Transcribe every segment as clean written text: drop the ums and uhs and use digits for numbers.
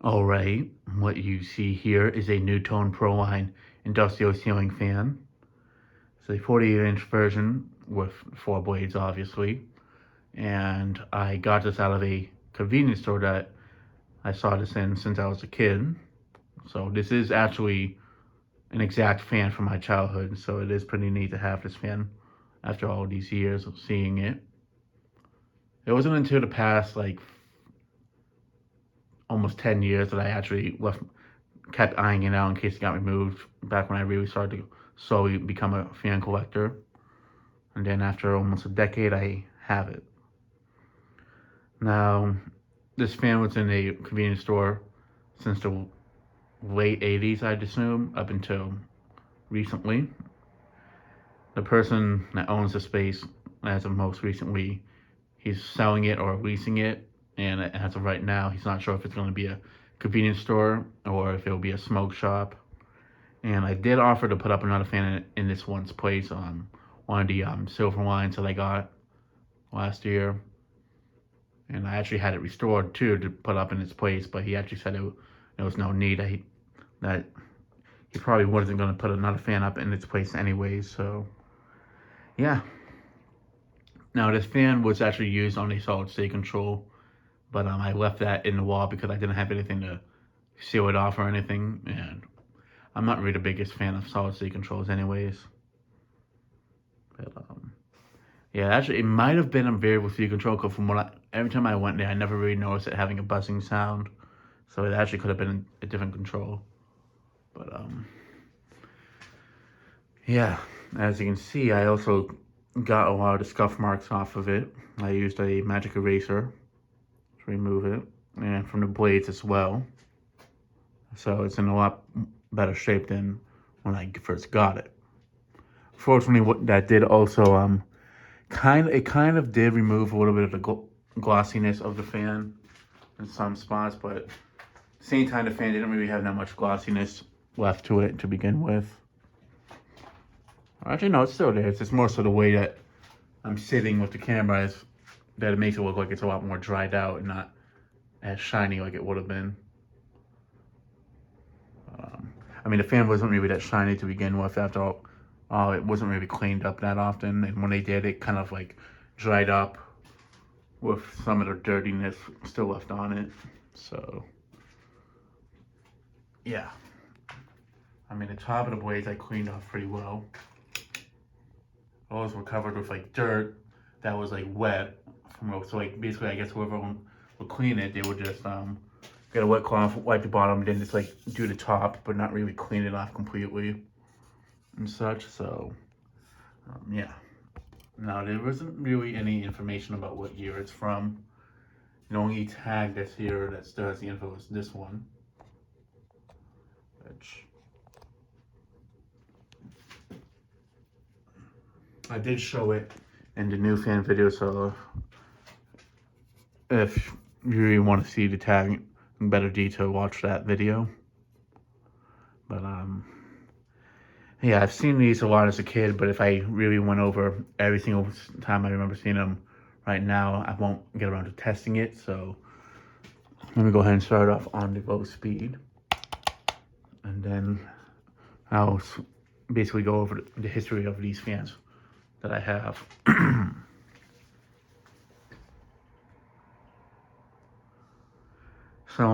Alright, what you see here is a NuTone Pro-Line industrial ceiling fan. It's a 48-inch version with 4 blades, obviously. And I got this out of a convenience store that I saw this in since I was a kid. So this is actually an exact fan from my childhood, so it is pretty neat to have this fan after all these years of seeing it. It wasn't until the past, like, almost 10 years that I actually kept eyeing it out in case it got removed, back when I really started to slowly become a fan collector. And then after almost a decade, I have it. Now, this fan was in a convenience store since the late 80s, I'd assume, up until recently. The person that owns the space, as of most recently, he's selling it or leasing it, and as of right now, he's not sure if it's going to be a convenience store or if it'll be a smoke shop. And I did offer to put up another fan in this one's place on one of the Silverlines that I got last year. And I actually had it restored too to put up in its place, but he actually said there was no need. That he probably wasn't going to put another fan up in its place anyway. So yeah. Now this fan was actually used on a solid state control, but I left that in the wall because I didn't have anything to seal it off or anything, and I'm not really the biggest fan of solid state controls anyways. But yeah, actually it might have been a variable speed control, because from every time I went there, I never really noticed it having a buzzing sound, so it actually could have been a different control. But yeah, as you can see, I also got a lot of the scuff marks off of it. I used a magic eraser to remove it, and from the blades as well. So it's in a lot better shape than when I first got it. Fortunately, what that did also kind of did remove a little bit of the glossiness of the fan in some spots, but at the same time, the fan didn't really have that much glossiness left to it to begin with. Actually, no, it's still there. It's just more so the way that I'm sitting with the camera is that it makes it look like it's a lot more dried out and not as shiny like it would have been. I mean, the fan wasn't really that shiny to begin with. After all, it wasn't really cleaned up that often, and when they did, it kind of like dried up with some of the dirtiness still left on it. So yeah, I mean, the top of the blades I cleaned off pretty well. Those were covered with like dirt that was like wet. So like basically, I guess whoever would clean it, they would just get a wet cloth, wipe the bottom, then just like do the top, but not really clean it off completely and such. So yeah. Now there wasn't really any information about what year it's from. The only tag that's here that still has the info is this one, which I did show it in the new fan video, so if you really want to see the tag in better detail, watch that video. But yeah, I've seen these a lot as a kid, but if I really went over every single time I remember seeing them right now, I won't get around to testing it. So let me go ahead and start off on the low speed, and then I'll basically go over the history of these fans that I have. So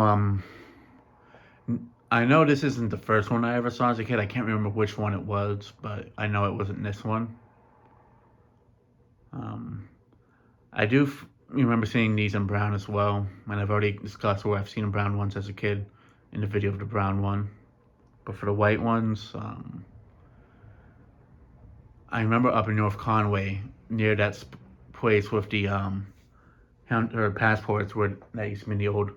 I know this isn't the first one I ever saw as a kid. I can't remember which one it was, but I know it wasn't this one. I do remember seeing these in brown as well, and I've already discussed where I've seen brown ones as a kid in the video of the brown one. But for the white ones, I remember up in North Conway, near that place with the passports, where that used to be the old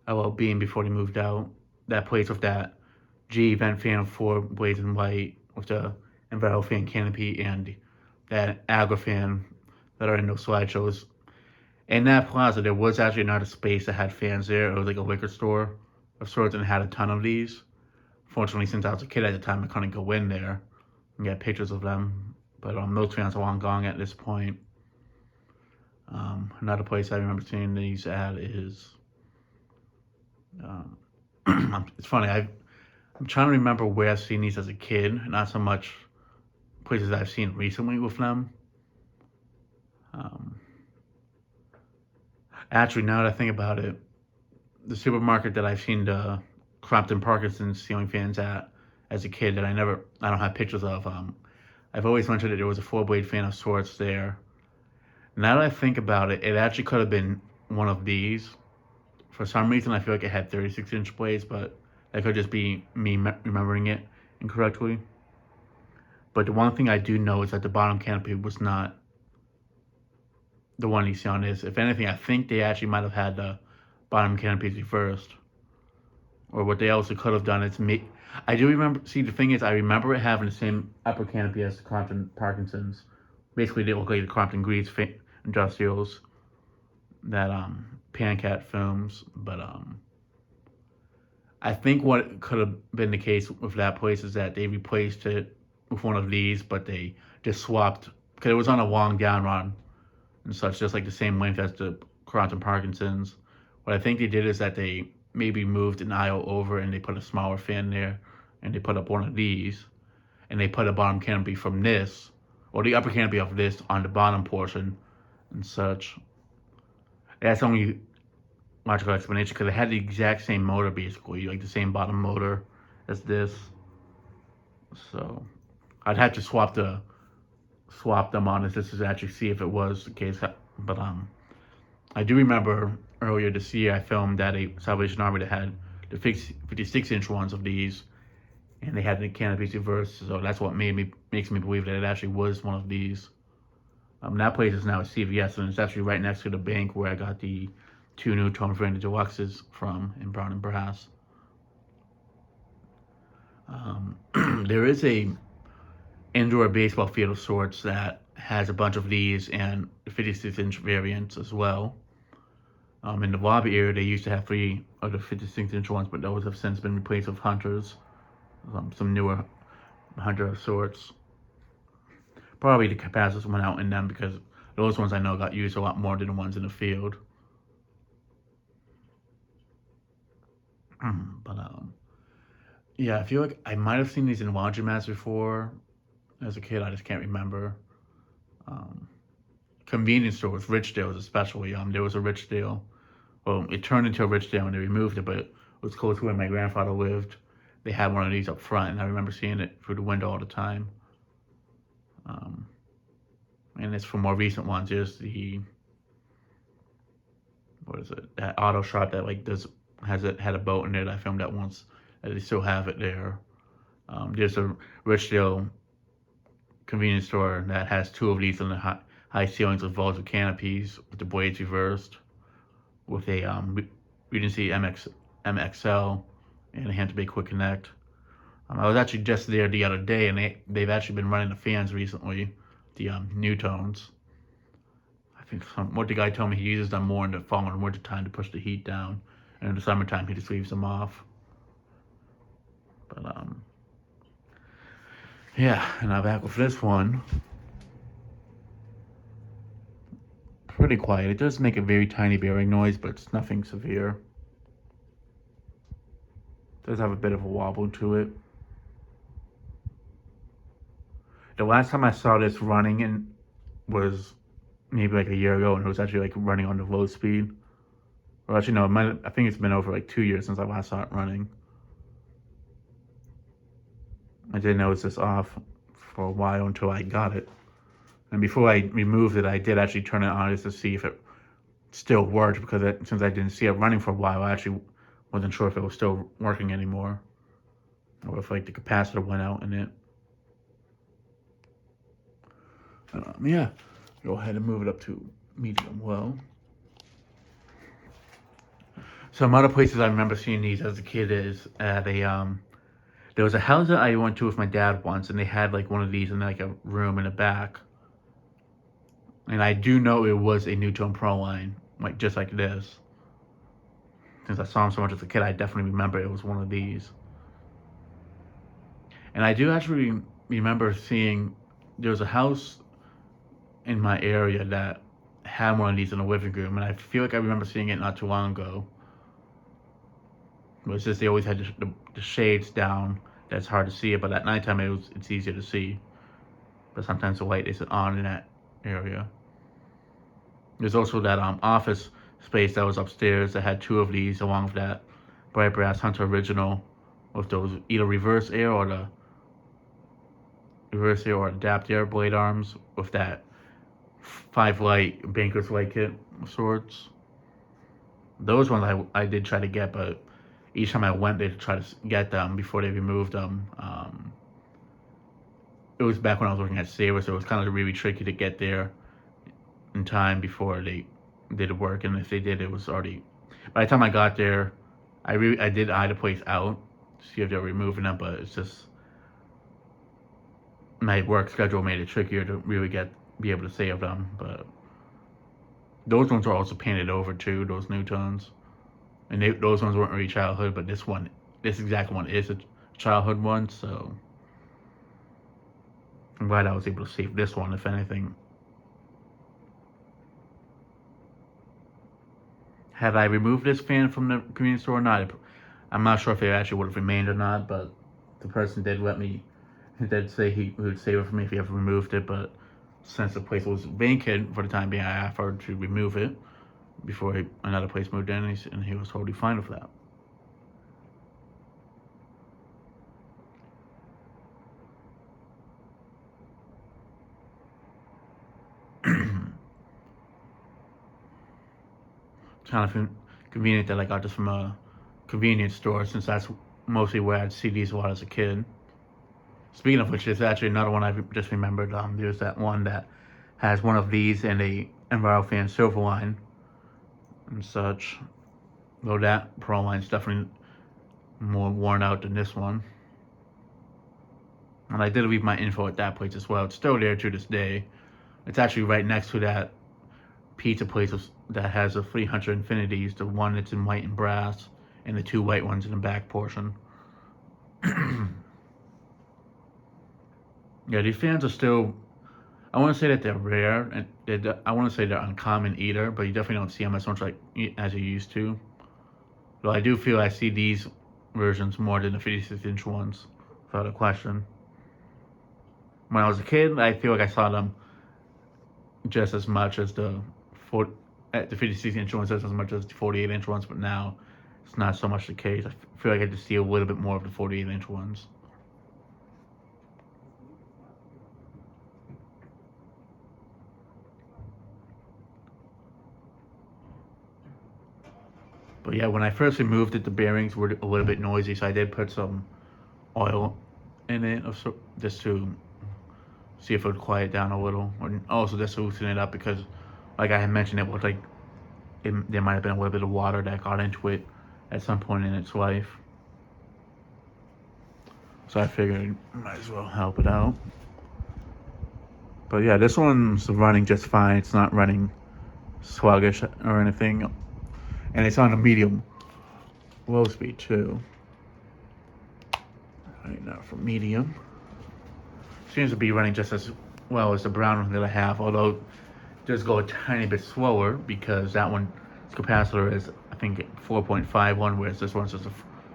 LL Bean before they moved out. That place with that G vent fan of 4 blades in white with the Envirofan canopy and that Agra fan that are in those slideshows. In that plaza, there was actually another space that had fans there. It was like a liquor store of sorts, and it had a ton of these. Fortunately, since I was a kid at the time, I couldn't go in there and get pictures of them. But those fans are long gone at this point. Another place I remember seeing these at is Um, it's funny. I'm trying to remember where I've seen these as a kid, not so much places I've seen recently with them. Um, Actually, now that I think about it, the supermarket that I've seen the Crompton Parkinson's ceiling fans at as a kid that I don't have pictures of. I've always mentioned that there was a 4 blade fan of sorts there. Now that I think about it, it actually could have been one of these. For some reason, I feel like it had 36-inch blades, but that could just be me remembering it incorrectly. But the one thing I do know is that the bottom canopy was not the one you see on this. If anything, I think they actually might have had the bottom canopies reversed. Or what they also could have done is make. I do remember. See, the thing is, I remember it having the same upper canopy as the Crompton Parkinson's. Basically, they look like the Crompton Greaves Industrials that Pancat films. But I think what could have been the case with that place is that they replaced it with one of these, but they just swapped because it was on a long down run and such, just like the same length as the Crompton Parkinson's. What I think they did is that they maybe moved an aisle over and they put a smaller fan there, and they put up one of these, and they put a bottom canopy from this, or the upper canopy of this on the bottom portion and such. That's only logical explanation because it had the exact same motor basically, like the same bottom motor as this. So I'd have to swap them on this to actually see if it was the case. But I do remember earlier this year I filmed at a Salvation Army that had the 56-inch ones of these, and they had the canopies reversed. So that's what makes me believe that it actually was one of these. That place is now a CVS, and it's actually right next to the bank where I got the 2 NuTone Pro-Line Deluxes from in brown and brass. There is a indoor baseball field of sorts that has a bunch of these and 56-inch variants as well. In the lobby area, they used to have 3 of the 56-inch ones, but those have since been replaced with Hunters, some newer Hunter of sorts. Probably the capacitors went out in them because those ones I know got used a lot more than the ones in the field. But yeah, I feel like I might have seen these in laundromats before as a kid. I just can't remember. Um, Convenience stores, Richdale's especially. There was a Richdale. Well, it turned into a Richdale when they removed it, but it was close to where my grandfather lived. They had one of these up front, and I remember seeing it through the window all the time. And it's for more recent ones. There's the what is it? That auto shop that like had a boat in there that I filmed at once. They still have it there. There's a Richdale convenience store that has 2 of these on the high ceilings with vaulted canopies with the blades reversed, with a Regency MXL and a hand to be quick connect. I was actually just there the other day, and they've actually been running the fans recently, the NuTones. I think what the guy told me, he uses them more in the fall and winter time to push the heat down, and in the summertime he just leaves them off. But yeah, and I'm back with this one. Pretty quiet. It does make a very tiny bearing noise, but it's nothing severe. It does have a bit of a wobble to it. The last time I saw this running was maybe like a year ago, and it was actually like running on the low speed. Or actually, no, I think it's been over like 2 years since I last saw it running. I did notice this off for a while until I got it. And before I removed it, I did actually turn it on just to see if it still worked, because since I didn't see it running for a while, I actually wasn't sure if it was still working anymore, or if like the capacitor went out in it. Yeah, go ahead and move it up to medium low. Some other places I remember seeing these as a kid is at there was a house that I went to with my dad once, and they had like one of these in like a room in the back. And I do know it was a NuTone Pro-Line, like just like this. Since I saw them so much as a kid, I definitely remember it was one of these. And I do actually remember seeing there was a house in my area that had one of these in the living room, and I feel like I remember seeing it not too long ago. It's just they always had the shades down. That's hard to see it, but at nighttime it's easier to see. But sometimes the light isn't on in that area. There's also that office space that was upstairs that had two of these, along with that bright brass Hunter original with those either reverse air or adapt air blade arms with that 5 light banker's light kit of sorts. Those ones I did try to get, but each time I went there to try to get them before they removed them, it was back when I was working at Sabre, so it was kind of really tricky to get there in time before they did work, and if they did, it was already. By the time I got there, I did eye the place out to see if they were removing them, but it's just my work schedule made it trickier to really be able to save them. But those ones were also painted over too, those NuTones, and those ones weren't really childhood, but this exact one is a childhood one, so I'm glad I was able to save this one, if anything. Had I removed this fan from the convenience store or not, I'm not sure if it actually would have remained or not, but the person did say he would save it for me if he ever removed it, but since the place was vacant for the time being, I offered to remove it before another place moved in, and he was totally fine with that. It's kind of convenient that I got this from a convenience store, since that's mostly where I'd see these a lot as a kid. Speaking of which, there's actually another one I just remembered. There's that one that has one of these and a Envirofan Silverline and such. Though that Pro-Line's definitely more worn out than this one. And I did leave my info at that place as well. It's still there to this day. It's actually right next to that pizza place that has the 300 infinities, the one that's in white and brass, and the 2 white ones in the back portion. Yeah, these fans are still, I want to say that they're rare, and I want to say they're uncommon either, but you definitely don't see them as much as you used to. Though I do feel I see these versions more than the 56-inch ones, without a question. When I was a kid, I feel like I saw them just as much as the 56-inch ones, just as much as the 48-inch ones, but now it's not so much the case. I feel like I just see a little bit more of the 48-inch ones. But yeah, when I first removed it, the bearings were a little bit noisy, so I did put some oil in it just to see if it would quiet down a little, or also just to loosen it up, because like I had mentioned, it looked like there might have been a little bit of water that got into it at some point in its life. So I figured might as well help it out. But yeah, this one's running just fine. It's not running sluggish or anything. And it's on a medium low speed too. Right now for medium. Seems to be running just as well as the brown one that I have, although it does go a tiny bit slower because that one's capacitor is, I think, 4.51, whereas this one's just a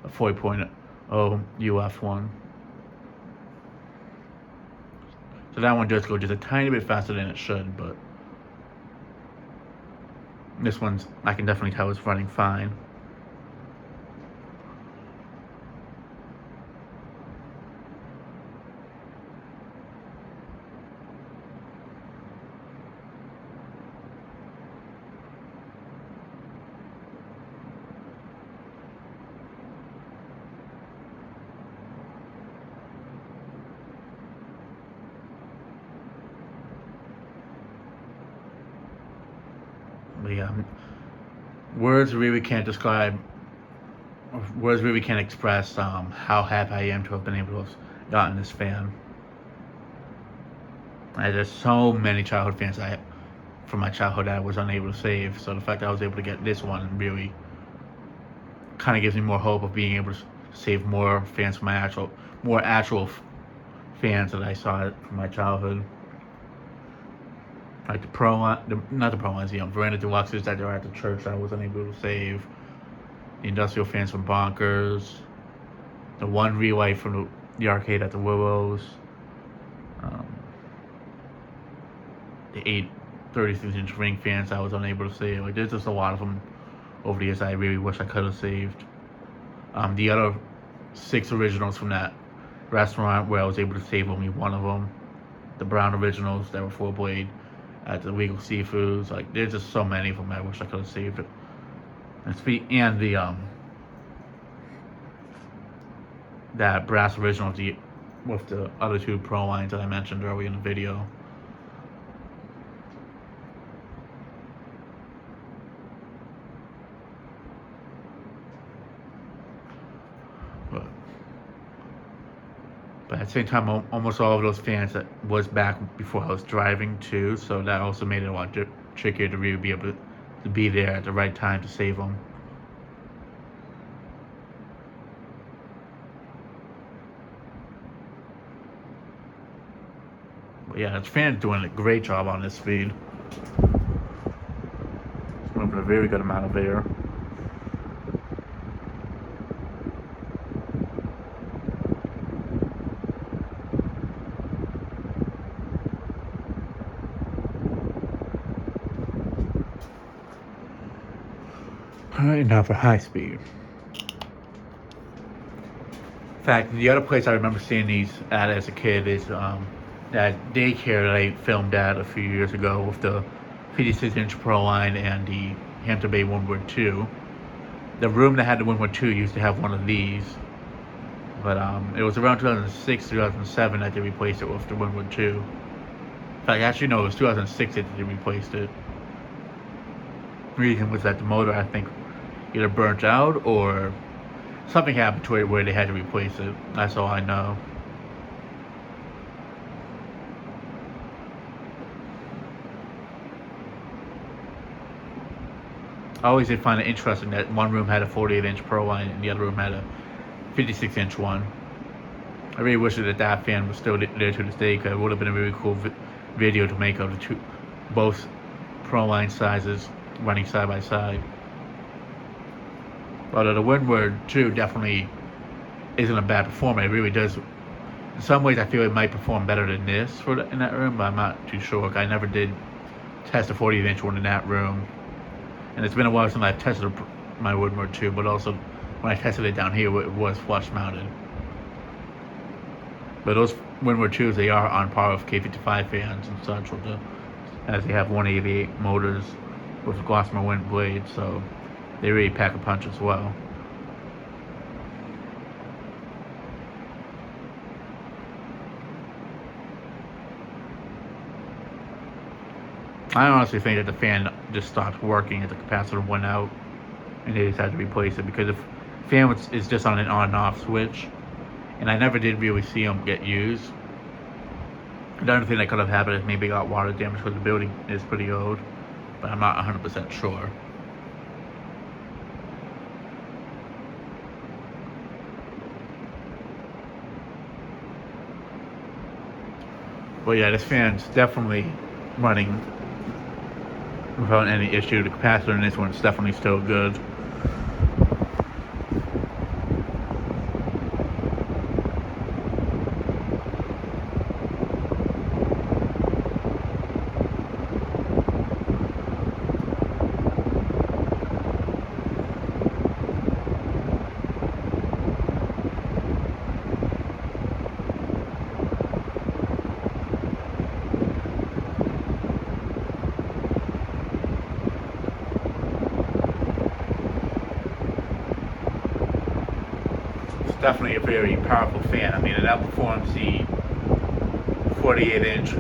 4.0 UF one. So that one does go just a tiny bit faster than it should, but this one's, I can definitely tell, is running fine. But yeah, words really can't express how happy I am to have been able to have gotten this fan. There's so many childhood fans from my childhood that I was unable to save. So the fact that I was able to get this one really kind of gives me more hope of being able to save more fans from more actual fans that I saw from my childhood. Like not the Pro-Lines, Veranda Deluxes that are at the church that I was unable to save. the industrial fans from Bonkers, the one relay from the arcade at the Willows, um, the 8 36-inch ring fans I was unable to save. Like, there's just a lot of them over the years I really wish I could have saved. The other 6 originals from that restaurant where I was able to save only one of them, the brown originals that were 4-blade at the Legal Seafoods. Like, there's just so many of them I wish I could have saved it. And the that brass original with the other 2 Pro lines that I mentioned earlier in the video. But at the same time, almost all of those fans that was back before I was driving too, so that also made it a lot trickier to really be able to be there at the right time to save them. But yeah, this fan's doing a great job on this speed. It's moving a very good amount of air. Alright, now for high speed. In fact, the other place I remember seeing these at as a kid is that daycare that I filmed at a few years ago with the 56-inch Pro-Line and the Hampton Bay Windward 2. The room that had the Windward 2 used to have one of these, but it was around 2006, 2007 that they replaced it with the Windward 2. In fact, actually no, it was 2006 that they replaced it. The reason was that the motor, I think, either burnt out or something happened to it where they had to replace it. That's all I know. I always did find it interesting that one room had a 48-inch Pro-Line and the other room had a 56-inch one. I really wish that that fan was still there to this day, because it would have been a really cool video to make of the both Pro-Line sizes running side by side. But the Windward 2 definitely isn't a bad performer. It really does. In some ways, I feel it might perform better than this in that room, but I'm not too sure. I never did test a 48-inch one in that room. And it's been a while since I've tested my Windward 2, but also when I tested it down here, it was flush mounted. But those Windward 2s, they are on par with K55 fans and such, as they have 188 motors with a Glossmer wind blade, so they really pack a punch as well. I honestly think that the fan just stopped working as the capacitor went out, and they decided to replace it, because the fan is just on an on and off switch, and I never did really see them get used. The other thing that could have happened is maybe got water damage, because the building is pretty old, but I'm not 100% sure. But yeah, this fan's definitely running without any issue. The capacitor in this one's definitely still good. Definitely a very powerful fan. I mean, it outperforms the 48-inch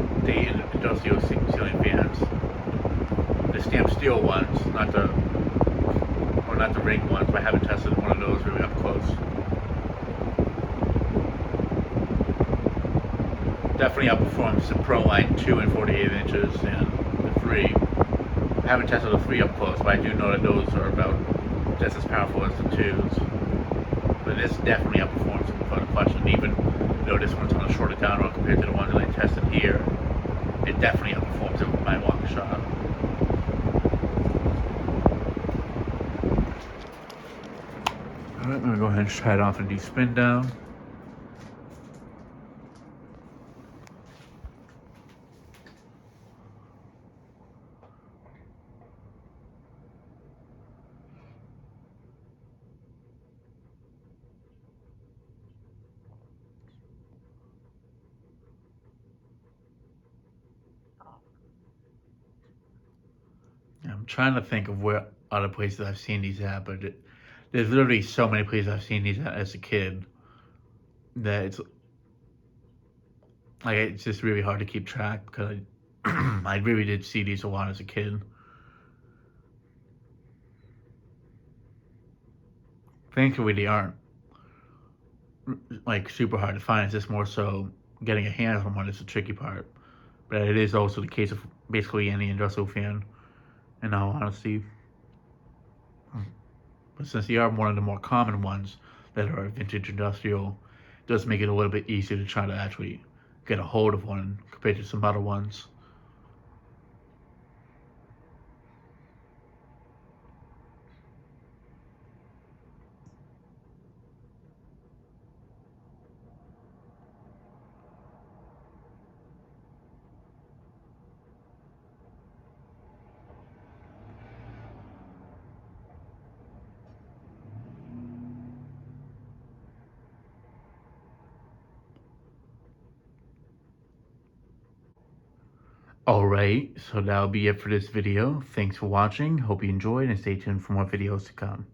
industrial ceiling fans, the stamped steel ones, not the ring ones. But I haven't tested one of those really up close. Definitely outperforms the Pro-Line 2 and 48 inches and the 3. I haven't tested the 3 up close, but I do know that those are about just as powerful as the 2s. But this definitely outperforms them without a question. Even though this one's on a shorter down road compared to the ones that I tested here, it definitely outperforms it by a long shot. Alright, I'm gonna go ahead and try it off and do spin down. I'm trying to think of where other places I've seen these at, but there's literally so many places I've seen these at as a kid that it's just really hard to keep track because I really did see these a lot as a kid. Thankfully, they aren't like super hard to find. It's just more so getting a hands on one is the tricky part. But it is also the case of basically any industrial fan, in all honesty. But since they are one of the more common ones that are vintage industrial, it does make it a little bit easier to try to actually get a hold of one compared to some other ones. Alright, so that'll be it for this video. Thanks for watching. Hope you enjoyed and stay tuned for more videos to come.